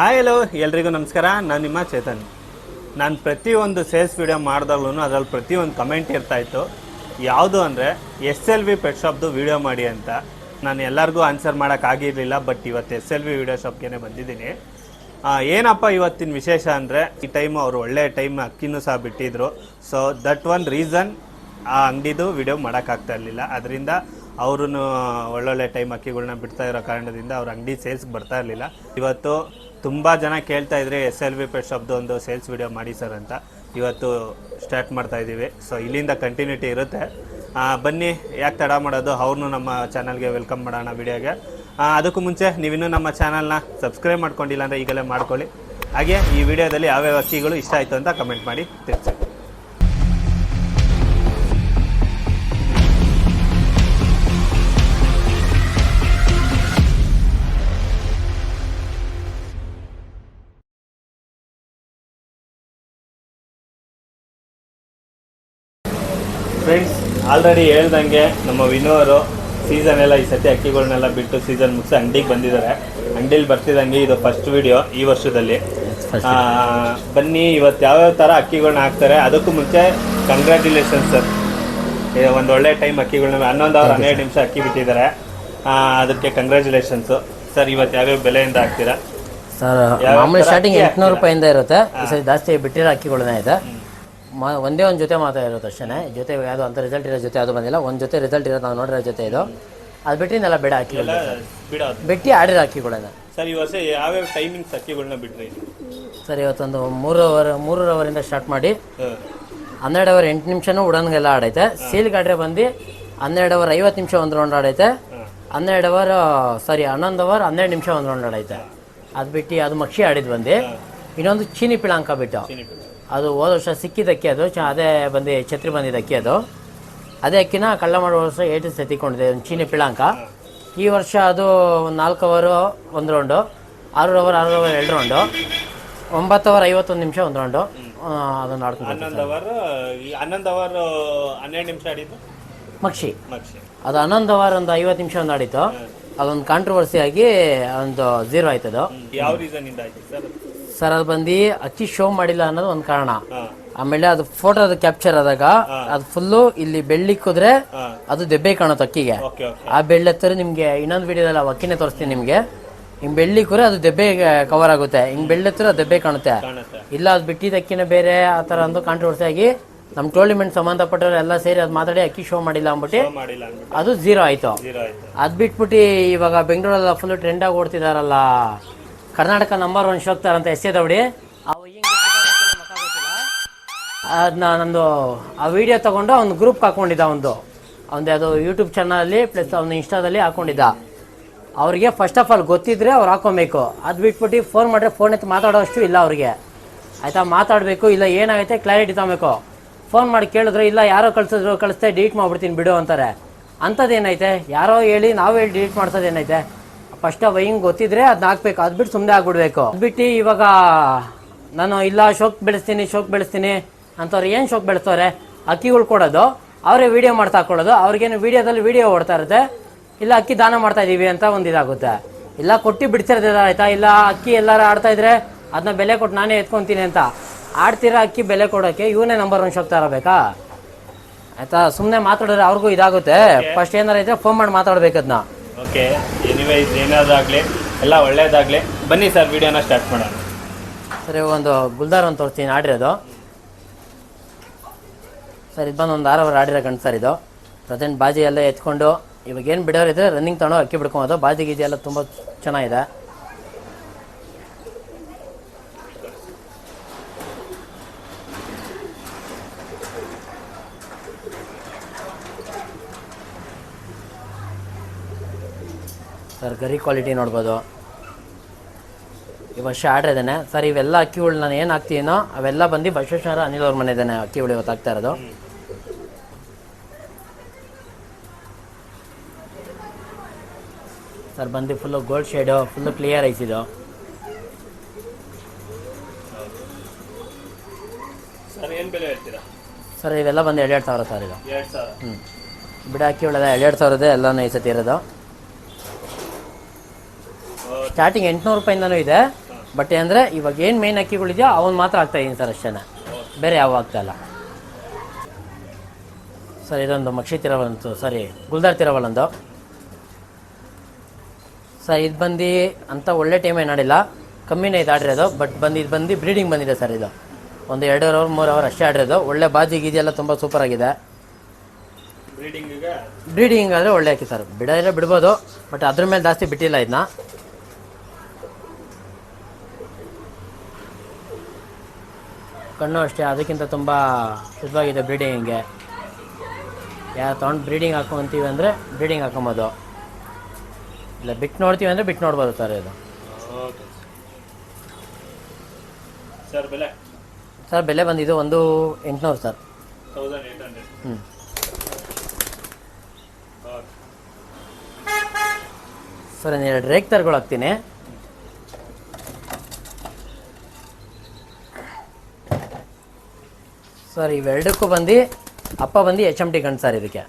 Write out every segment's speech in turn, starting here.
Hi hello ಎಲ್ರಿಗೂ ನಮಸ್ಕಾರ. ನಾನು ನಿಮ್ಮ ಚೇತನ್. ನಾನು ಪ್ರತಿಯೊಂದು ಸೇಲ್ಸ್ ವಿಡಿಯೋ ಮಾಡಿದಾಗ್ಲೂ ಅದರಲ್ಲಿ ಪ್ರತಿಯೊಂದು ಕಮೆಂಟ್ ಇರ್ತಾಯಿತ್ತು. ಯಾವುದು ಅಂದರೆ SLV ಪೆಟ್ ಶಾಪ್ದು ವಿಡಿಯೋ ಮಾಡಿ ಅಂತ. ನಾನು ಎಲ್ಲರಿಗೂ ಆನ್ಸರ್ ಮಾಡೋಕ್ಕಾಗಿರಲಿಲ್ಲ. ಬಟ್ ಇವತ್ತು SLV ವಿಡಿಯೋ ಶಾಪ್ಗೆ ಬಂದಿದ್ದೀನಿ. ಏನಪ್ಪ ಇವತ್ತಿನ ವಿಶೇಷ ಅಂದರೆ ಈ ಟೈಮು ಅವರು ಒಳ್ಳೆ ಟೈಮ್ ಅಕ್ಕಿನೂ ಸಹ ಬಿಟ್ಟಿದ್ರು. ಸೊ ದಟ್ ಒನ್ ರೀಸನ್ ಆ ಅಂಗಡಿದು ವಿಡಿಯೋ ಮಾಡೋಕ್ಕಾಗ್ತಾ ಇರಲಿಲ್ಲ. ಅದರಿಂದ ಅವರು ಒಳ್ಳೊಳ್ಳೆ ಟೈಮ್ ಅಕ್ಕಿಗಳನ್ನ ಬಿಡ್ತಾ ಇರೋ ಕಾರಣದಿಂದ ಅವ್ರ ಅಂಗಡಿ ಸೇಲ್ಸ್ಗೆ ಬರ್ತಾ ಇರಲಿಲ್ಲ. ಇವತ್ತು ತುಂಬ ಜನ ಕೇಳ್ತಾ ಇದ್ರೆ SLV ಪೆಟ್ ಶಾಪ್ದು ಒಂದು ಸೇಲ್ಸ್ ವಿಡಿಯೋ ಮಾಡಿ ಸರ್ ಅಂತ. ಇವತ್ತು ಸ್ಟಾರ್ಟ್ ಮಾಡ್ತಾ ಇದ್ದೀವಿ. ಸೊ ಇಲ್ಲಿಂದ ಕಂಟಿನ್ಯೂಟಿ ಇರುತ್ತೆ. ಬನ್ನಿ, ಯಾಕೆ ತಡ ಮಾಡೋದು, ಅವ್ರನ್ನೂ ನಮ್ಮ ಚಾನಲ್ಗೆ ವೆಲ್ಕಮ್ ಮಾಡೋಣ ವಿಡಿಯೋಗೆ. ಅದಕ್ಕೂ ಮುಂಚೆ ನೀವಿನ್ನೂ ನಮ್ಮ ಚಾನಲ್ನ ಸಬ್ಸ್ಕ್ರೈಬ್ ಮಾಡ್ಕೊಂಡಿಲ್ಲ ಅಂದರೆ ಈಗಲೇ ಮಾಡ್ಕೊಳ್ಳಿ. ಹಾಗೆ ಈ ವಿಡಿಯೋದಲ್ಲಿ ಯಾವ್ಯಾವ ಅಕ್ಕಿಗಳು ಇಷ್ಟ ಆಯಿತು ಅಂತ ಕಮೆಂಟ್ ಮಾಡಿ ತಿಳಿಸಿ. ಫ್ರೆಂಡ್ಸ್, ಆಲ್ರೆಡಿ ಹೇಳ್ದಂಗೆ ನಮ್ಮ ವಿನೋರು ಸೀಸನ್ ಎಲ್ಲ ಈ ಸತಿ ಅಕ್ಕಿಗಳನ್ನೆಲ್ಲ ಬಿಟ್ಟು ಸೀಸನ್ ಮುಗಿಸಿ ಅಂಗಡಿಗೆ ಬಂದಿದ್ದಾರೆ. ಅಂಗಡಿಲಿ ಬರ್ತಿದ್ದಂಗೆ ಇದು ಫಸ್ಟ್ ವಿಡಿಯೋ ಈ ವರ್ಷದಲ್ಲಿ. ಬನ್ನಿ, ಇವತ್ತು ಯಾವ್ಯಾವ ಥರ ಅಕ್ಕಿಗಳನ್ನ ಹಾಕ್ತಾರೆ. ಅದಕ್ಕೂ ಮುಂಚೆ ಕಂಗ್ರ್ಯಾಚುಲೇಷನ್ಸ್ ಸರ್, ಒಂದು ಒಳ್ಳೆ ಟೈಮ್ ಅಕ್ಕಿಗಳನ್ನ 11 ಅವರ್ 12 ನಿಮಿಷ ಅಕ್ಕಿ ಬಿಟ್ಟಿದ್ದಾರೆ. ಅದಕ್ಕೆ ಕಂಗ್ರ್ಯಾಚುಲೇಷನ್ಸು ಸರ್. ಇವತ್ತು ಯಾವ್ಯಾವ ಬೆಲೆಯಿಂದ ಹಾಕ್ತೀರಾ ಸರ್? ಮಾಮೂಲಿ ಸ್ಟಾರ್ಟಿಂಗ್ 800 ರೂಪಾಯಿಂದ ಇರುತ್ತೆ. ಜಾಸ್ತಿ ಬಿಟ್ಟಿರೋ ಅಕ್ಕಿಗಳನ್ನ ಇದೆ. ಒಂದೇ ಒಂದು ಜೊತೆ ಮಾತ್ರ ಇರುತ್ತೆ ಅಷ್ಟೇ. ಜೊತೆ ಯಾವುದು ಅಂತ ರಿಸಲ್ಟ್ ಇರೋ ಜೊತೆ ಅದು ಬಂದಿಲ್ಲ. ಒಂದು ಜೊತೆ ರಿಸಲ್ಟ್ ಇರೋದು ನಾವು ನೋಡಿರೋ ಜೊತೆ ಇದು. ಅದು ಬಿಟ್ಟಿನೆಲ್ಲ ಬೇಡ ಅಕ್ಕಿಗಳು ಬಿಟ್ಟು ಆಡಿರೋ ಅಕ್ಕಿಗಳನ್ನ. ಸರ್, ಈ ವರ್ಷ ಯಾವ್ಯಾವ ಟೈಮಿಂಗ್ಸ್ ಅಕ್ಕಿಗಳನ್ನ ಬಿಟ್ರಿ ಸರ್? ಇವತ್ತೊಂದು 3 ಅವರಿಂದ ಸ್ಟಾರ್ಟ್ ಮಾಡಿ 12 ಅವರ್ 8 ನಿಮಿಷನೂ ಉಡನ್ಗೆಲ್ಲ ಆಡೈತೆ. ಸೀಲ್ ಗಾಡ್ರೆ ಬಂದು 12 ಅವರ್ 50 ನಿಮಿಷ ಒಂದು ರೌಂಡ್ ಆಡೈತೆ. 11 ಅವರ್ 12 ನಿಮಿಷ ಒಂದು ರೌಂಡ್ ಆಡೈತೆ. ಅದು ಬಿಟ್ಟು ಅದು ಮಕ್ಷಿ ಆಡಿದ್ದು ಬಂದು. ಇನ್ನೊಂದು ಚೀನಿ ಪಿಳಾಂಕ ಬಿಟ್ಟು ಅದು ಹೋದ ವರ್ಷ ಸಿಕ್ಕಿದ ಅಕ್ಕಿ. ಅದು ಅದೇ ಬಂದು ಛತ್ರಿ ಬಂದಿದ್ದ ಅಕ್ಕಿ. ಅದು ಅದೇ ಅಕ್ಕಿನ ಕಳ್ಳ ಮಾಡುವ ವರ್ಷ 8 ಎತ್ತಿಕೊಂಡಿದೆ, ಒಂದು ಚೀನಿ ಪಿಳಾಂಕ. ಈ ವರ್ಷ ಅದು 4 hour 1 round, 6 hour 2 round, 9 hour 51 ನಿಮಿಷ ಒಂದು ರೌಂಡು. ಅದನ್ನು ಆಡ್ಕೊಂಡು 11 ಅವರ್ 12 ನಿಮಿಷ ಆಡಿದ್ದು ಮಕ್ಷಿ. ಅದು 11 ಅವರ್ ಒಂದು 50 ನಿಮಿಷ ಒಂದು ಆಡಿತ್ತು. ಅದೊಂದು ಕಾಂಟ್ರವರ್ಸಿ ಆಗಿ ಒಂದು 0 ಆಯ್ತದು. ಯಾವ ರೀಸನ್ ಇಂದ ಆಯ್ತು ಸರ್? ಅದು ಬಂದು ಅಕ್ಕಿ ಶೋ ಮಾಡಿಲ್ಲ ಅನ್ನೋದು ಒಂದು ಕಾರಣ. ಆಮೇಲೆ ಅದು ಫೋಟೋ ಕ್ಯಾಪ್ಚರ್ ಆದಾಗ ಅದು ಫುಲ್ಲು ಇಲ್ಲಿ ಬೆಳ್ಳಿಕ್ಕಿದ್ರೆ ಅದು ದೆಬ್ಬೆ ಕಾಣುತ್ತೆ ಅಕ್ಕಿಗೆ. ಆ ಬೆಳ್ಳೆತ್ತರ ನಿಮ್ಗೆ ಇನ್ನೊಂದು ವಿಡಿಯೋದಲ್ಲಿ ಅಕ್ಕಿನೇ ತೋರಿಸ್ತೀನಿ ನಿಮ್ಗೆ. ಹಿಂಗ್ ಬೆಳ್ಳಿಕ್ರೆ ಅದು ದೆಬ್ಬೆ ಕವರ್ ಆಗುತ್ತೆ, ಹಿಂಗ್ ಬೆಳ್ಳೆತ್ತರ ದೆಬ್ಬೆ ಕಾಣುತ್ತೆ. ಇಲ್ಲ ಅದು ಬಿಟ್ಟಿದ್ದ ಅಕ್ಕಿನೇ ಬೇರೆ ಆ ಥರ ಒಂದು ಕಾಂಟ್ರವರ್ಸಿ ಆಗಿ ನಮ್ಮ ಟೂರ್ನಿಮೆಂಟ್ ಸಂಬಂಧಪಟ್ಟವ್ರು ಎಲ್ಲ ಸೇರಿ ಅದು ಮಾತಾಡಿ ಅಕ್ಕಿ ಶೋ ಮಾಡಿಲ್ಲ ಅಂದ್ಬಿಟ್ಟು ಅದು 0 ಆಯ್ತು. ಅದು ಬಿಟ್ಬಿಟ್ಟು ಇವಾಗ ಬೆಂಗಳೂರೆಲ್ಲ ಫುಲ್ ಟ್ರೆಂಡ್ ಆಗಿ ಓಡ್ತಿದಾರಲ್ಲ, ಕರ್ನಾಟಕ ನಂಬರ್ 1 ಶೋಕ್ತಾರಂತ ಎಸ್ ಎ ದೌಡಿ. ಅವು ಅದನ್ನ ನಂದು ಆ ವಿಡಿಯೋ ತಗೊಂಡು ಅವ್ನು ಗ್ರೂಪ್ ಹಾಕೊಂಡಿದ್ದ. ಒಂದು ಅದು ಯೂಟ್ಯೂಬ್ ಚಾನಲಲ್ಲಿ ಪ್ಲಸ್ ಅವ್ನು ಇನ್ಸ್ಟಾದಲ್ಲಿ ಹಾಕೊಂಡಿದ್ದ. ಅವ್ರಿಗೆ ಫಸ್ಟ್ ಆಫ್ ಆಲ್ ಗೊತ್ತಿದ್ರೆ ಅವ್ರು ಹಾಕೊಬೇಕು. ಅದು ಬಿಟ್ಬಿಟ್ಟು ಫೋನ್ ಮಾಡಿದ್ರೆ ಫೋನ್ ಎತ್ತು ಮಾತಾಡೋ ಅಷ್ಟು ಇಲ್ಲ ಅವ್ರಿಗೆ. ಆಯಿತಾ? ಮಾತಾಡಬೇಕು, ಇಲ್ಲ ಏನಾಗೈತೆ ಕ್ಲಾರಿಟಿ ತಗೋಬೇಕು. ಫೋನ್ ಮಾಡಿ ಕೇಳಿದ್ರೆ ಇಲ್ಲ ಯಾರೋ ಕಳಿಸ್ತೆ ಡಿಲೀಟ್ ಮಾಡಿಬಿಡ್ತೀನಿ ಬಿಡು ಅಂತಾರೆ. ಅಂಥದ್ದೇನೈತೆ? ಯಾರೋ ಹೇಳಿ ನಾವು ಹೇಳಿ ಡಿಲೀಟ್ ಮಾಡ್ಸೋದೇನೈತೆ? ಫಸ್ಟ್ ಹಿಂಗೆ ಗೊತ್ತಿದ್ರೆ ಅದನ್ನ ಹಾಕ್ಬೇಕು. ಅದು ಬಿಟ್ಟು ಸುಮ್ಮನೆ ಆಗ್ಬಿಡ್ಬೇಕು. ಅದು ಬಿಟ್ಟು ಇವಾಗ ನಾನು ಇಲ್ಲ ಶೋಕ್ ಬೆಳೆಸ್ತೀನಿ ಅಂತವ್ರು ಏನು ಶೋಕ್ ಬೆಳೆಸ್ತವ್ರೆ? ಅಕ್ಕಿಗಳು ಕೊಡೋದು, ಅವರೇ ವೀಡಿಯೋ ಮಾಡ್ತಾ ಹಾಕೊಳ್ಳೋದು. ಅವ್ರಿಗೇನು ವೀಡಿಯೋದಲ್ಲಿ ವೀಡಿಯೋ ಓಡ್ತಾ ಇರುತ್ತೆ. ಇಲ್ಲ ಅಕ್ಕಿ ದಾನ ಮಾಡ್ತಾ ಇದ್ದೀವಿ ಅಂತ ಒಂದು ಇದಾಗುತ್ತೆ. ಇಲ್ಲ ಕೊಟ್ಟು ಬಿಡ್ತಿರ್ತದೆ ಆಯ್ತಾ? ಇಲ್ಲ ಅಕ್ಕಿ ಎಲ್ಲರೂ ಆಡ್ತಾ ಇದ್ರೆ ಅದನ್ನ ಬೆಲೆ ಕೊಟ್ಟು ನಾನೇ ಎತ್ಕೊತೀನಿ ಅಂತ ಆಡ್ತೀರಾ. ಅಕ್ಕಿ ಬೆಲೆ ಕೊಡೋಕ್ಕೆ ಇವನೇ ನಂಬರ್ 1 ಶೋಕ್ತಾ ಇರಬೇಕಾ? ಆಯ್ತಾ? ಸುಮ್ಮನೆ ಮಾತಾಡಿದ್ರೆ ಅವ್ರಿಗೂ ಇದಾಗುತ್ತೆ. ಫಸ್ಟ್ ಏನಾರ ಇದ್ರೆ ಫೋನ್ ಮಾಡಿ ಮಾತಾಡ್ಬೇಕು ಅದನ್ನ. ಓಕೆ, ಎನಿವೇಸ್ ಏನಾದಾಗಲಿ ಎಲ್ಲ ಒಳ್ಳೇದಾಗಲಿ. ಬನ್ನಿ ಸರ್, ವಿಡಿಯೋನ ಸ್ಟಾರ್ಟ್ ಮಾಡೋಣ. ಸರಿ, ಒಂದು ಗುಲ್ದಾರ್ ಒಂದು ತೋರಿಸ್ತೀನಿ ಆಡಿರೋದು. ಸರ್, ಇದು ಬಂದು ಒಂದು 6 ಅವರ್ ಆಡಿರೋ ಗಂಟು ಸರ್. ಇದು ಪ್ರೆಸೆಂಟ್ ಬಾಜಿ ಎಲ್ಲ ಎತ್ಕೊಂಡು ಇವಾಗ ಏನು ಬಿಡೋರು ಇದ್ರೆ ರನ್ನಿಂಗ್ ತೊಗೊಂಡು ಅಕ್ಕಿ ಬಿಡ್ಕೊಬೋದು. ಬಾಜಿ ಗೀಜಿ ಎಲ್ಲ ತುಂಬ ಚೆನ್ನಾಗಿದೆ. ಸರ್, ಗರಿ ಕ್ವಾಲಿಟಿ ನೋಡ್ಬೋದು. ಈ ವರ್ಷ ಆಡಿದ್ದೇನೆ ಸರ್. ಇವೆಲ್ಲ ಅಕ್ಕಿಗಳು ನಾನು ಏನು ಹಾಕ್ತೀನೋ ಅವೆಲ್ಲ ಬಂದು ಬಸವೇಶ್ವರ ಅನಿಲ್ ಅವ್ರ ಮನೆ ಇದ್ದಾನೆ ಅಕ್ಕಿಗಳು ಇವತ್ತು ಹಾಕ್ತಾ ಇರೋದು. ಸರ್ ಬಂದು full gold shade, full clear ಐಸಿದು. ಸರ್ ಇವೆಲ್ಲ ಬಂದು 2,000 ಸರ್. ಇದು ಬಿಡ ಅಕ್ಕಿಗಳೆಲ್ಲ 2,000 ಎಲ್ಲನೂ ಈ ಸತಿ ಇರೋದು. ಸ್ಟಾರ್ಟಿಂಗ್ 800 ರೂಪಾಯಿಂದನೂ ಇದೆ, ಬಟ್ ಅಂದರೆ ಇವಾಗ ಏನು ಮೇನ್ ಅಕ್ಕಿಗಳಿದೆಯೋ ಅವನು ಮಾತ್ರ ಹಾಕ್ತಾಯಿದ್ದೀನಿ ಸರ್ ಅಷ್ಟೇ, ಬೇರೆ ಯಾವ ಆಗ್ತಾಯಿಲ್ಲ ಸರ್. ಇದೊಂದು ಮಕ್ಷಿ ತಿರವಲ್ ಅಂತ, ಸಾರಿ ಗುಲ್ದಾರ್ ತಿರವಲ್ ಒಂದು ಸರ್. ಇದು ಬಂದು ಅಂತ ಒಳ್ಳೆ ಟೈಮೇ ನಾಡಿಲ್ಲ, ಕಮ್ಮಿನೇ ಇದು ಆಡಿರೋದು. ಬಟ್ ಇದು ಬಂದು ಬ್ರೀಡಿಂಗ್ ಬಂದಿದೆ ಸರ್. ಇದು ಒಂದು 2 ಅವರ್ 3 ಅವರ್ ಅಷ್ಟೇ ಆಡಿರೋದು. ಒಳ್ಳೆ ಬಾಜಿ ಗೀಜಿ ತುಂಬ ಸೂಪರ್ ಆಗಿದೆ. ಬ್ರೀಡಿಂಗ್ ಆದರೆ ಒಳ್ಳೆ ಹಾಕಿ ಸರ್, ಬಿಡೋದ್ರೆ ಬಿಡ್ಬೋದು, ಬಟ್ ಅದ್ರ ಮೇಲೆ ಜಾಸ್ತಿ ಬಿಟ್ಟಿಲ್ಲ ಇದನ್ನ. ಕಣ್ಣು ಅಷ್ಟೇ ಅದಕ್ಕಿಂತ ತುಂಬ ಶುದ್ಧವಾಗಿದೆ ಬ್ರೀಡಿಂಗಿಗೆ. ಯಾರು ತೊಗೊಂಡು ಬ್ರೀಡಿಂಗ್ ಹಾಕೊಂತೀವಿ ಅಂದರೆ ಬ್ರೀಡಿಂಗ್ ಹಾಕೊಬೋದು, ಇಲ್ಲ ಬಿಟ್ಟು ನೋಡ್ತೀವಿ ಅಂದರೆ ಬಿಟ್ಟು ನೋಡ್ಬೋದು ಸರ್. ಇದು ಸರ್ ಬೆಲೆ ಬಂದಿದ್ದು 1,800 ಸರ್. ಹ್ಞೂ ಸರ್, 2 ರೇಕ್ ತರ್ಗಳು ಹಾಕ್ತೀನಿ. ಸರ್ ಇವೆರಡಕ್ಕೂ ಬಂದು ಅಪ್ಪ ಬಂದು HMT ಗಂಡು ಸರ್. ಇದಕ್ಕೆ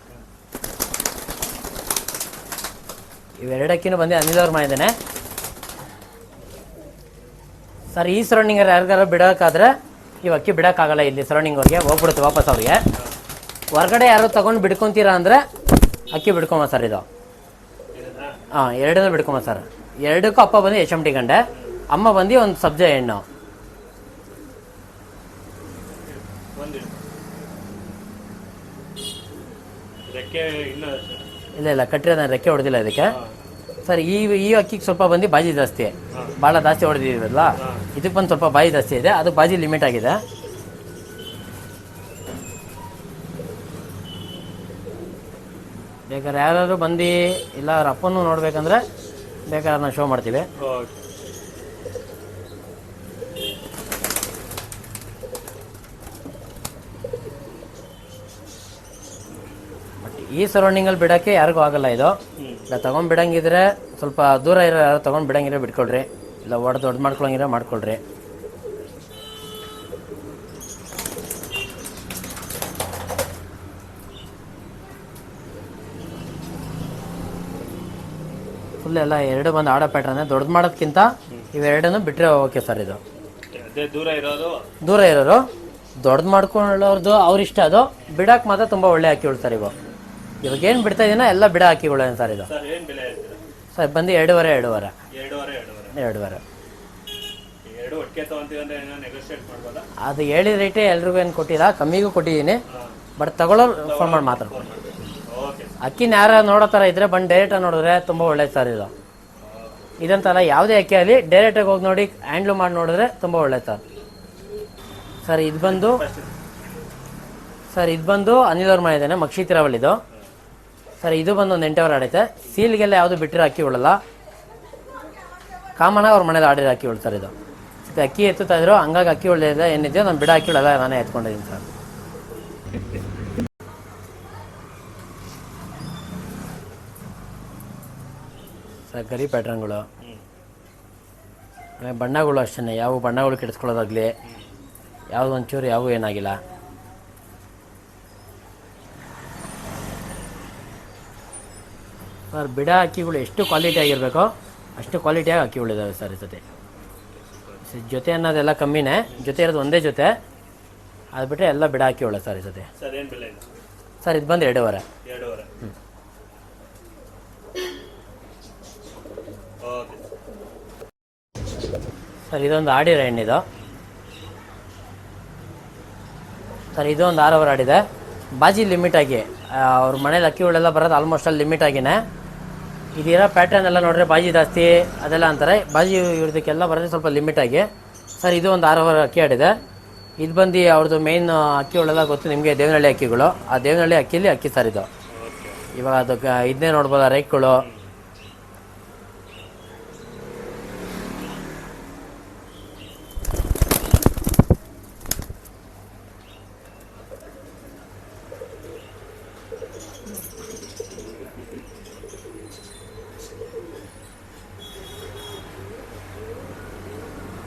ಇವೆರಡಕ್ಕಿನೂ ಬಂದು ಅನಿಲವ್ರು ಮಾಡಿದ್ದೇನೆ ಸರ್. ಈ ಸರೌಂಡಿಂಗ್ ಯಾರಿಗಾರು ಬಿಡೋಕ್ಕಾದ್ರೆ ಇವು ಅಕ್ಕಿ ಬಿಡೋಕ್ಕಾಗಲ್ಲ, ಇಲ್ಲಿ ಸರೌಂಡಿಂಗ್ ಅವ್ರಿಗೆ ಹೋಗ್ಬಿಡುತ್ತೆ ವಾಪಸ್ ಅವ್ರಿಗೆ. ಹೊರಗಡೆ ಯಾರು ತೊಗೊಂಡು ಬಿಡ್ಕೊತೀರಾ ಅಂದರೆ ಅಕ್ಕಿ ಬಿಡ್ಕೊಂಬ ಸರ್. ಇದು ಹಾಂ, ಎರಡನ್ನೂ ಬಿಡ್ಕೊಂಬ ಸರ್. ಎರಡಕ್ಕೂ ಅಪ್ಪ ಬಂದು HMT ಗಂಡೆ, ಅಮ್ಮ ಬಂದು ಒಂದು ಸಬ್ಜೆ ಹೆಣ್ಣು. ಇಲ್ಲ ಕಟ್ಟಿರೋದು ರೆಕ್ಕೆ ಹೊಡೆದಿಲ್ಲ ಇದಕ್ಕೆ ಸರ್. ಈ ಅಕ್ಕಿಗೆ ಸ್ವಲ್ಪ ಬಂದು ಬಾಜಿ ಜಾಸ್ತಿ, ಭಾಳ ಜಾಸ್ತಿ ಹೊಡೆದಿದ್ದೀವಲ್ಲ, ಇದಕ್ಕೆ ಬಂದು ಸ್ವಲ್ಪ ಬಾಜಿ ಜಾಸ್ತಿ ಇದೆ, ಅದಕ್ಕೆ ಬಾಜಿ ಲಿಮಿಟ್ ಆಗಿದೆ. ಬೇಕಾದ್ರೆ ಯಾರಾದ್ರು ಬಂದು ಇಲ್ಲ ಅವ್ರ ಅಪ್ಪನೂ ನೋಡ್ಬೇಕಂದ್ರೆ ಬೇಕಾದ್ರೆ ನಾವು ಶೋ ಮಾಡ್ತೀವಿ. ಬಟ್ ಈ ಸರೌಂಡಿಂಗಲ್ಲಿ ಬಿಡೋಕ್ಕೆ ಯಾರಿಗೂ ಆಗಲ್ಲ ಇದು. ಇಲ್ಲ ತೊಗೊಂಡು ಬಿಡಂಗಿದ್ರೆ ಸ್ವಲ್ಪ ದೂರ ಇರೋ ಯಾರು ತೊಗೊಂಡು ಬಿಡಂಗಿದ್ರೆ ಬಿಟ್ಕೊಳ್ರಿ, ಇಲ್ಲ ದೊಡ್ಡ ಮಾಡ್ಕೊಳಂಗಿದ್ರೆ ಮಾಡ್ಕೊಳ್ರಿ. ಫುಲ್ ಎಲ್ಲ ಎರಡು ಬಂದು ಆಡೋ ಪ್ಯಾಟ್ರನ್. ದೊಡ್ಡದು ಮಾಡೋದಕ್ಕಿಂತ ಇವೆರಡನ್ನು ಬಿಟ್ಟರೆ ಓಕೆ ಸರ್. ಇದು ದೂರ ಇರೋರು ದೊಡ್ಡದು ಮಾಡ್ಕೊಳ್ಳೋರ್ದು ಅವ್ರಿಷ್ಟ, ಅದು ಬಿಡಕ್ಕೆ ಮಾತ್ರ ತುಂಬ ಒಳ್ಳೆ ಅಕ್ಕಿ ಉಳ್ತಾರೆ ಇವು. ಇವಾಗ ಏನು ಬಿಡ್ತಾ ಇದೀನ ಎಲ್ಲ ಬಿಡ ಅಕ್ಕಿಗಳು ಸರ್. ಇದು ಸರ್ ಬಂದು 2.5 ಅದು ಹೇಳಿದ ರೇಟೇ ಎಲ್ರಿಗೂ ಏನು ಕೊಟ್ಟಿಲ್ಲ, ಕಮ್ಮಿಗೂ ಕೊಟ್ಟಿದ್ದೀನಿ. ಬಟ್ ತಗೊಳ್ಳೋರು ಫೋನ್ ಮಾಡಿ ಮಾತಾಡ್ಕೊಂಡು. ಅಕ್ಕಿನ ಯಾರು ನೋಡೋ ಥರ ಇದ್ದರೆ ಬಂದು ಡೈರೆಕ್ಟಾಗಿ ನೋಡಿದ್ರೆ ತುಂಬ ಒಳ್ಳೇದು ಸರ್. ಇದು ಇದಂತಲ್ಲ, ಯಾವುದೇ ಅಕ್ಕಿ ಆಗಲಿ ಡೈರೆಕ್ಟಾಗಿ ಹೋಗಿ ನೋಡಿ ಹ್ಯಾಂಡ್ಲು ಮಾಡಿ ನೋಡಿದ್ರೆ ತುಂಬ ಒಳ್ಳೇದು ಸರ್. ಸರ್ ಇದು ಬಂದು ಅನಿಲವ್ರು ಮಾಡಿದ್ದೇನೆ, ಮಕ್ಷಿ ತಿರವಲ್ಲಿದು ಸರ್. ಇದು ಬಂದು ಒಂದು 8 ಅವರ್ ಆಡೈತೆ. ಸೀಲ್ಗೆಲ್ಲ ಯಾವುದು ಬಿಟ್ಟಿರೋ ಅಕ್ಕಿ ಉಳಲ್ಲ, ಕಾಮನಾಗಿ ಅವ್ರ ಮನೇಲಿ ಆಡಿರೋ ಅಕ್ಕಿ ಉಳ್ತಾರೆ. ಇದು ಅಕ್ಕಿ ಎತ್ತುತ್ತಾ ಇದ್ರು, ಹಂಗಾಗಿ ಅಕ್ಕಿ ಉಳಿದಿದೆ ಏನಿದೆಯೋ ನಾನು ಬಿಡ ಅಕ್ಕಿ ಉಳಲ್ಲ, ನಾನೇ ಎತ್ಕೊಂಡಿದ್ದೀನಿ ಸರ್. ಸರ್ ಗರಿ ಪ್ಯಾಟ್ರನ್ಗಳು, ಬಣ್ಣಗಳು ಅಷ್ಟೇ, ಯಾವ ಬಣ್ಣಗಳು ಕೆಡಿಸ್ಕೊಳ್ಳೋದಾಗಲಿ ಯಾವುದು ಒಂಚೂರು ಯಾವ ಏನಾಗಿಲ್ಲ. ಸರ್ ಬಿಡ ಅಕ್ಕಿಗಳು ಎಷ್ಟು ಕ್ವಾಲಿಟಿ ಆಗಿರಬೇಕೋ ಅಷ್ಟು ಕ್ವಾಲಿಟಿಯಾಗಿ ಅಕ್ಕಿಗಳಿದ್ದಾವೆ ಸರ್. ಈ ಜೊತೆ ಅನ್ನೋದೆಲ್ಲ ಕಮ್ಮಿನೇ, ಜೊತೆ ಇರೋದು ಒಂದೇ ಜೊತೆ, ಅದು ಬಿಟ್ಟರೆ ಎಲ್ಲ ಬಿಡ ಅಕ್ಕಿಗಳು ಸರ್. ಈ ಸರ್ ಇದು ಬಂದು 2.5. ಸರ್ ಇದೊಂದು ಆಡಿರೋ ಹೆಣ್ಣಿದು ಸರ್. ಇದು ಒಂದು 6 ಅವರ್ ಆಡಿದೆ. ಬಾಜಿ ಲಿಮಿಟಾಗಿ ಅವ್ರ ಮನೇಲಿ ಅಕ್ಕಿಗಳೆಲ್ಲ ಬರೋದು ಆಲ್ಮೋಸ್ಟ್ ಅಲ್ಲಿ ಲಿಮಿಟ್ ಆಗಿನೇ. ಇದಿರೋ ಪ್ಯಾಟ್ರನ್ ಎಲ್ಲ ನೋಡಿದ್ರೆ ಬಾಜಿ ಜಾಸ್ತಿ ಅದೆಲ್ಲ ಅಂತಾರೆ, ಬಾಜಿ ಇರೋದಕ್ಕೆಲ್ಲ ಬರೋದು ಸ್ವಲ್ಪ ಲಿಮಿಟಾಗಿ ಸರ್. ಇದು ಒಂದು 6 ಅವರ್ ಅಕ್ಕಿ ಆಡಿದೆ. ಇದು ಬಂದು ಅವ್ರದ್ದು ಮೇಯ್ನ್ ಅಕ್ಕಿಗಳೆಲ್ಲ ಗೊತ್ತು ನಿಮಗೆ, ದೇವನಹಳ್ಳಿ ಅಕ್ಕಿಗಳು. ಆ ದೇವನಹಳ್ಳಿ ಅಕ್ಕಿಲಿ ಅಕ್ಕಿ ಸರ್ ಇದು. ಇವಾಗ ಅದಕ್ಕೆ ಇದನ್ನೇ ನೋಡ್ಬೋದು, ರೇಕ್ಗಳು.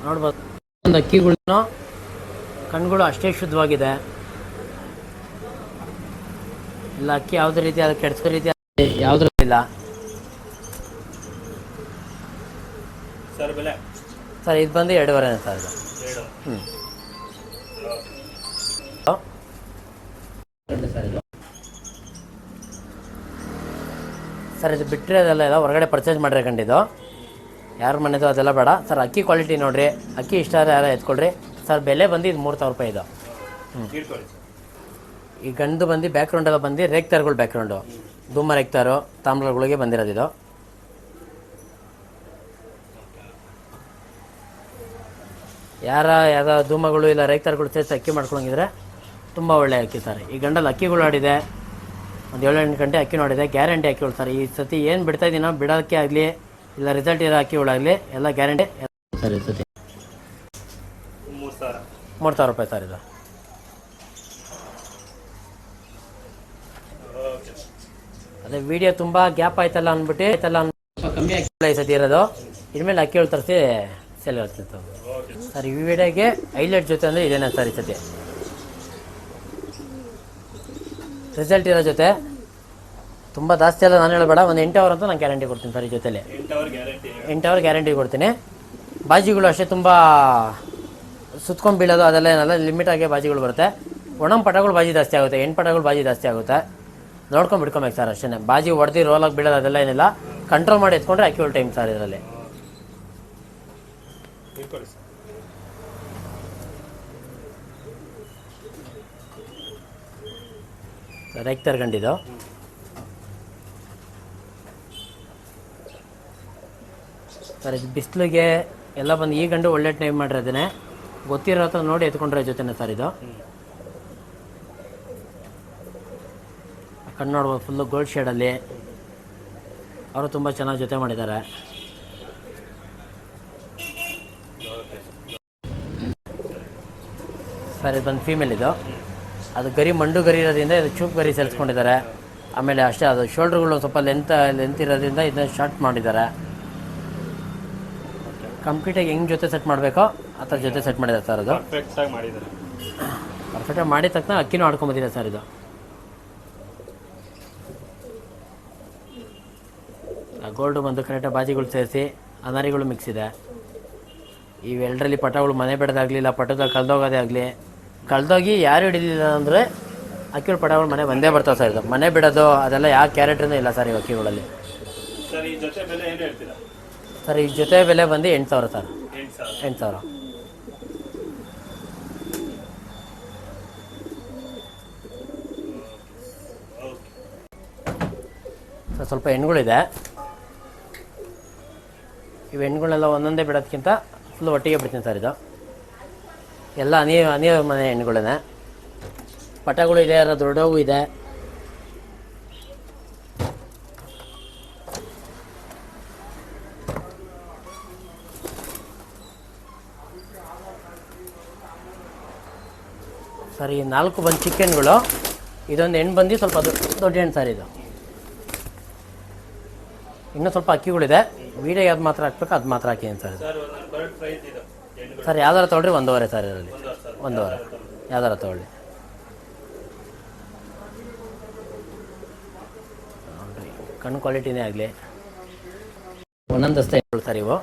ನೋಡ್ಬೋದು ಒಂದು ಅಕ್ಕಿಗಳು ಕಣ್ಗಳು ಅಷ್ಟೇ ಶುದ್ಧವಾಗಿದೆ. ಇಲ್ಲ ಅಕ್ಕಿ ಯಾವುದೇ ರೀತಿ ಅದು ಕೆಡಿಸೋ ರೀತಿ ಯಾವುದೂ ಇಲ್ಲ ಸರ್ ಇದು ಬಂದು 2.5 ಸರ್ ಇದು. ಹ್ಞೂ ಸರ್ ಇದು ಬಿಟ್ಟರೆ ಅದೆಲ್ಲ ಎಲ್ಲ ಹೊರಗಡೆ ಪರ್ಚೇಸ್ ಮಾಡಿರಿ ಕಂಡಿದ್ದು, ಯಾರ ಮನೆದು ಅದೆಲ್ಲ ಬೇಡ ಸರ್. ಅಕ್ಕಿ ಕ್ವಾಲಿಟಿ ನೋಡಿರಿ, ಅಕ್ಕಿ ಇಷ್ಟ ಆದರೆ ಯಾರು ಎತ್ಕೊಳ್ರಿ ಸರ್. ಬೆಲೆ ಬಂದು ಇದು 3,000 ರೂಪಾಯಿ ಇದು. ಈ ಗಂಡು ಬಂದು ಬ್ಯಾಕ್ಗ್ರೌಂಡ್ ಎಲ್ಲ ಬಂದು ರೇಕ್ತಾರ್ಗಳು ಬ್ಯಾಕ್ಗ್ರೌಂಡು, ಧೂಮ ರೇಕ್ತಾರು ತಾಮ್ರಗಳಿಗೆ ಬಂದಿರೋದು ಇದು. ಯಾವ್ದೋ ಧೂಮಗಳು ಇಲ್ಲ ರೇಕ್ತಾರ್ಗಳು ಸೇರಿಸಿ ಅಕ್ಕಿ ಮಾಡ್ಕೊಳಂಗಿದ್ರೆ ತುಂಬ ಒಳ್ಳೆ ಅಕ್ಕಿ ಸರ್. ಈ ಗಂಡಲ್ಲಿ ಅಕ್ಕಿಗಳು ಆಡಿದೆ, ಒಂದು 7-8 ಗಂಟೆ ಅಕ್ಕಿ ನೋಡಿದೆ, ಗ್ಯಾರಂಟಿ ಅಕ್ಕಿಗಳು ಸರ್. ಈ ಸತಿ ಏನು ಬಿಡ್ತಾ ಇದ್ದೀನೋ ಬಿಡೋಕ್ಕೆ ಆಗಲಿ ಇಲ್ಲ ರಿಸಲ್ಟ್ ಇರೋ ಅಕ್ಕಿಗಳಾಗಲಿ ಎಲ್ಲ ಗ್ಯಾರಂಟಿ ಸರ್. ಈ ಸತಿ 3,000 ರೂಪಾಯಿ ಸರ್ ಇದು. ಅದೇ ವಿಡಿಯೋ ತುಂಬ ಗ್ಯಾಪ್ ಆಯ್ತಲ್ಲ ಅಂದ್ಬಿಟ್ಟು ಕಮ್ಮಿ ಅಕ್ಕಿ ಈ ಸತಿ ಇರೋದು. ಇನ್ಮೇಲೆ ಅಕ್ಕಿಗಳು ತರಿಸಿ ಸೇಲ್ ಆಗ್ತಿತ್ತು ಸರ್. ಈ ವಿಡಿಯೋಗೆ ಹೈಲೈಟ್ ಜೊತೆ ಅಂದರೆ ಇದೇನೆ ಸರ್. ಈ ಸತಿ ರಿಸಲ್ಟ್ ಇರೋ ಜೊತೆ ತುಂಬ ಜಾಸ್ತಿ ಎಲ್ಲ ನಾನು ಹೇಳಬೇಡ, ಒಂದು 8 ಅವರ್ ಅಂತ ನಾನು ಗ್ಯಾರಂಟಿ ಕೊಡ್ತೀನಿ ಸರ್. ಈ ಜೊತೆಲಿ 8 ಅವರ್ ಗ್ಯಾರಂಟಿ ಕೊಡ್ತೀನಿ. ಬಾಜಿಗಳು ಅಷ್ಟೇ ತುಂಬ ಸುತ್ಕೊಂಡು ಬೀಳೋದು ಅದೆಲ್ಲ ಏನಲ್ಲ, ಲಿಮಿಟಾಗಿ ಬಾಜಿಗಳು ಬರುತ್ತೆ. ಒಣ ಪಟಗಳು ಬಾಜಿ ಜಾಸ್ತಿ ಆಗುತ್ತೆ, ಹೆಣ್ಣು ಪಟಗಳು ಬಾಜಿ ಜಾಸ್ತಿ ಆಗುತ್ತೆ. ನೋಡ್ಕೊಂಡು ಬಿಡ್ಕೊಬೇಕು ಸರ್ ಅಷ್ಟೇ. ಬಾಜಿ ಹೊಡೆದು ರೋಲಾಗಿ ಬೀಳೋದು ಅದೆಲ್ಲ ಏನಿಲ್ಲ, ಕಂಟ್ರೋಲ್ ಮಾಡಿ ಎತ್ಕೊಂಡ್ರೆ ಅಕ್ಕಿಗಳು ಟೈಮ್ ಸರ್ ಇದರಲ್ಲಿ. ರೇಕ್ ತರ್ಕೊಂಡಿದ್ದು ಸರ್. ಇದು ಬಿಸಿಲಿಗೆ ಎಲ್ಲ ಬಂದು ಈ ಗಂಡು ಒಳ್ಳೆ ಟೈಮ್ ಮಾಡಿರೋದೇನೆ, ಗೊತ್ತಿರೋ ಹತ್ರ ನೋಡಿ ಎತ್ಕೊಂಡ್ರೆ ಜೊತೆನೆ ಸರ್. ಇದು ಕಣ್ಣು ನೋಡ್ಬೋದು, ಫುಲ್ಲು ಗೋಲ್ಡ್ ಶೇಡಲ್ಲಿ ಅವರು ತುಂಬ ಚೆನ್ನಾಗಿ ಜೊತೆ ಮಾಡಿದ್ದಾರೆ ಸರ್. ಇದು ಬಂದು ಫೀಮೇಲ್ ಇದು. ಅದು ಗರಿ ಮಂಡು ಗರಿ ಇರೋದ್ರಿಂದ ಇದು ಚೂಪ್ ಗರಿ ಸೇರಿಸ್ಕೊಂಡಿದ್ದಾರೆ. ಆಮೇಲೆ ಅಷ್ಟೇ ಅದು ಶೋಲ್ಡ್ರುಗಳು ಸ್ವಲ್ಪ ಲೆಂತ್ ಇರೋದ್ರಿಂದ ಇದನ್ನ ಶಾರ್ಟ್ ಮಾಡಿದ್ದಾರೆ. ಕಂಪ್ಲೀಟಾಗಿ ಹೆಂಗೆ ಜೊತೆ ಸೆಟ್ ಮಾಡಬೇಕೋ ಆ ಥರ ಜೊತೆ ಸೆಟ್ ಮಾಡಿದ್ದಾರೆ ಸರ್. ಅದು ಪರ್ಫೆಕ್ಟಾಗಿ ಮಾಡಿದ ತಕ್ಷಣ ಅಕ್ಕಿನೂ ಆಡ್ಕೊಂಬಂದಿದೆ ಸರ್. ಇದು ಗೋಲ್ಡು ಬಂದು ಕರೆಕ್ಟಾಗಿ ಬಾಜಿಗಳು ಸೇರಿಸಿ ಅನಾರಿಗಳು ಮಿಕ್ಸ್ ಇದೆ. ಇವೆರಡರಲ್ಲಿ ಪಟಗಳು ಮನೆ ಬೆಳೆದಾಗಲಿ ಇಲ್ಲ ಪಟದಲ್ಲಿ ಕಳೆದೋಗೋದೇ ಆಗಲಿ, ಕಳೆದೋಗಿ ಯಾರು ಹಿಡಿದಿಲ್ಲ ಅಂದರೆ ಅಕ್ಕಿಗಳು ಪಟಗಳು ಮನೆ ಬಂದೇ ಬರ್ತಾವೆ ಸರ್. ಇದು ಮನೆ ಬಿಡೋದು ಅದೆಲ್ಲ ಯಾವ ಕ್ಯಾರೆಕ್ಟ್ರೇ ಇಲ್ಲ ಸರ್ ಈ ಅಕ್ಕಿಗಳಲ್ಲಿ. ಸರ್ ಈ ಜೊತೆ ಬೆಲೆ ಬಂದು 8,000 ಸರ್. 8,000 ಸರ್. ಸ್ವಲ್ಪ ಹೆಣ್ಗಳಿದೆ. ಇವು ಹೆಣ್ಗಳೆಲ್ಲ ಒಂದೊಂದೇ ಬಿಡೋದಕ್ಕಿಂತ ಫುಲ್ ಒಟ್ಟಿಗೆ ಬಿಡ್ತೀನಿ ಸರ್. ಇದು ಎಲ್ಲ ಅನಿಯ ಮನೆ ಹೆಣ್ಗಳೇ. ಪಟಗಳು ಇದೆ, ಅದರ ದೊಡ್ಡವು ಇದೆ. ಸರ್ ಈ 4 ಬಂದು ಚಿಕ್ಕ ಹೆಣ್ಗಳು, ಇದೊಂದು ಹೆಣ್ಣು ಬಂದು ಸ್ವಲ್ಪ ದೊಡ್ಡ ಹೆಣ್ಣು ಸರ್. ಇದು ಇನ್ನೂ ಸ್ವಲ್ಪ ಅಕ್ಕಿಗಳಿದೆ. ವೀಡಿಯೋ ಯಾವ್ದು ಮಾತ್ರ ಹಾಕ್ಬೇಕು ಅದು ಮಾತ್ರ ಹಾಕಿದ್ದೀನಿ ಸರ್. ಸರ್ ಯಾವ್ದಾರ ತೊಗೊಳ್ರಿ 1.5 ಸರ್. ಇದರಲ್ಲಿ 1.5 ಯಾವ್ದಾರ ತೊಗೊಳ್ಳಿ ನೋಡಿರಿ. ಕಣ್ಣು ಕ್ವಾಲಿಟಿನೇ ಆಗಲಿ ಒಂದೊಂದಷ್ಟೇ ಸರ್. ಇವು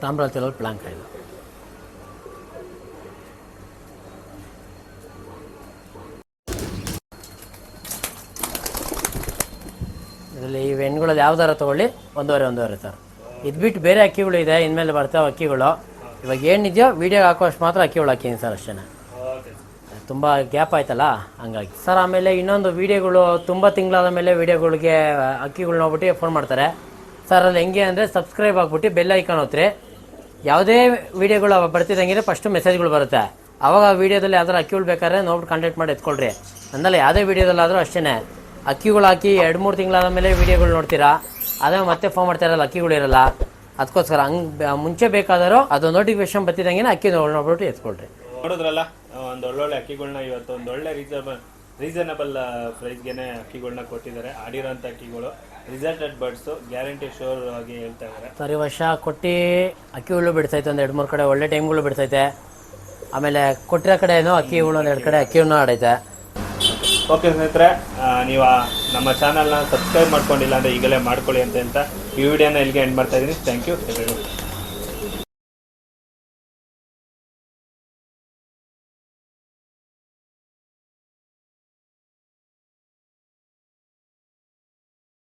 ತಾಮ್ರಾತಿಲಲ್ಲಿ ಪ್ಲಾಂಕ್ ಇದು. ಇದರಲ್ಲಿ ಈ ಹೆಣ್ಗಳಲ್ಲಿ ಯಾವ್ದಾರ ತೊಗೊಳ್ಳಿ 1.5 ಸರ್. ಇದು ಬಿಟ್ಟು ಬೇರೆ ಅಕ್ಕಿಗಳು ಇದೆ, ಇನ್ಮೇಲೆ ಬರ್ತಾವೆ ಅಕ್ಕಿಗಳು. ಇವಾಗ ಏನಿದೆಯೋ ವೀಡಿಯೋಗೆ ಹಾಕೋಷ್ಟು ಮಾತ್ರ ಅಕ್ಕಿಗಳು ಹಾಕಿದ್ದೀನಿ ಸರ್ ಅಷ್ಟೇ. ತುಂಬ ಗ್ಯಾಪ್ ಆಯ್ತಲ್ಲ ಹಂಗಾಗಿ ಸರ್. ಆಮೇಲೆ ಇನ್ನೊಂದು ವೀಡಿಯೋಗಳು ತುಂಬ ತಿಂಗಳಾದ ಮೇಲೆ ವೀಡಿಯೋಗಳಿಗೆ ಅಕ್ಕಿಗಳು ನೋಡ್ಬಿಟ್ಟು ಫೋನ್ ಮಾಡ್ತಾರೆ ಸರ್. ಅಲ್ಲಿ ಹೆಂಗೆ ಅಂದರೆ ಸಬ್ಸ್ಕ್ರೈಬ್ ಆಗಿಬಿಟ್ಟು ಬೆಲ್ ಐಕಾನ್ ಹೊತ್ರಿ. ಯಾವುದೇ ವೀಡಿಯೋಗಳು ಬರ್ತಿದ್ದಂಗೆ ಫಸ್ಟು ಮೆಸೇಜ್ಗಳು ಬರುತ್ತೆ. ಆವಾಗ ಆ ವೀಡಿಯೋದಲ್ಲಿ ಯಾವ್ದಾರು ಅಕ್ಕಿಗಳು ಬೇಕಾದ್ರೆ ನೋಡ್ಬಿಟ್ಟು ಕಾಂಟ್ಯಾಕ್ಟ್ ಮಾಡಿ ಎತ್ಕೊಳ್ರಿ. ನನ್ನಲ್ಲಿ ಯಾವುದೇ ವೀಡಿಯೋದಲ್ಲಾದರೂ ಅಷ್ಟೇ ಅಕ್ಕಿಗಳು ಹಾಕಿ 2-3 ತಿಂಗಳಾದ ಮೇಲೆ ವೀಡಿಯೋಗಳು ನೋಡ್ತೀರಾ, ಅದೇ ಮತ್ತೆ ಫೋನ್ ಮಾಡ್ತಾ ಇರಲ್ಲ, ಅಕ್ಕಿಗಳು ಇರಲ್ಲ. ಅದಕ್ಕೋಸ್ಕರ ಹಂಗೆ ಮುಂಚೆ ಬೇಕಾದರೂ ಅದು ನೋಟಿಫಿಕೇಶನ್ ಬರ್ತಿದ್ದಂಗೆ ಅಕ್ಕಿ ನೋಡ್ಬಿಟ್ಟು ಎತ್ಕೊಳ್ರಿ. ನೋಡಿದ್ರಲ್ಲ ಒಂದು ಒಳ್ಳೊಳ್ಳೆ ಅಕ್ಕಿಗಳನ್ನ ಇವತ್ತು ಒಂದು ಒಳ್ಳೆ ರೀಸನಬಲ್ ಪ್ರೈಸ್ಗೆ ಅಕ್ಕಿಗಳನ್ನ ಕೊಟ್ಟಿದ್ದಾರೆ. ಆಡಿರೋಂಥ ಅಕ್ಕಿಗಳು ರಿಸಲ್ಟೆಡ್ ಬರ್ಡ್ಸು, ಗ್ಯಾರಂಟಿ ಶೋರ್ ಆಗಿ ಹೇಳ್ತಾ ಇದ್ದಾರೆ ಸರ್. ಈ ವರ್ಷ ಕೊಟ್ಟು ಅಕ್ಕಿ ಹುಳು ಬಿಡ್ತೈತೆ, ಒಂದು 2-3 ಕಡೆ ಒಳ್ಳೆ ಟೈಮ್ಗಳು ಬಿಡ್ತೈತೆ. ಆಮೇಲೆ ಕೊಟ್ಟಿರೋ ಕಡೆ ಏನೋ ಅಕ್ಕಿ ಹುಳು 2 ಕಡೆ ಅಕ್ಕಿ ಹುಳು ಆಡೈತೆ. ಓಕೆ ಸ್ನೇಹಿತರೆ, ನೀವು ನಮ್ಮ ಚಾನಲ್ನ ಸಬ್ಸ್ಕ್ರೈಬ್ ಮಾಡ್ಕೊಂಡಿಲ್ಲ ಅಂದರೆ ಈಗಲೇ ಮಾಡ್ಕೊಳ್ಳಿ ಅಂತ ಈ ವಿಡಿಯೋನ ಇಲ್ಲಿಗೆ ಎಂಡ್ ಮಾಡ್ತಾ ಇದ್ದೀನಿ. Thank you.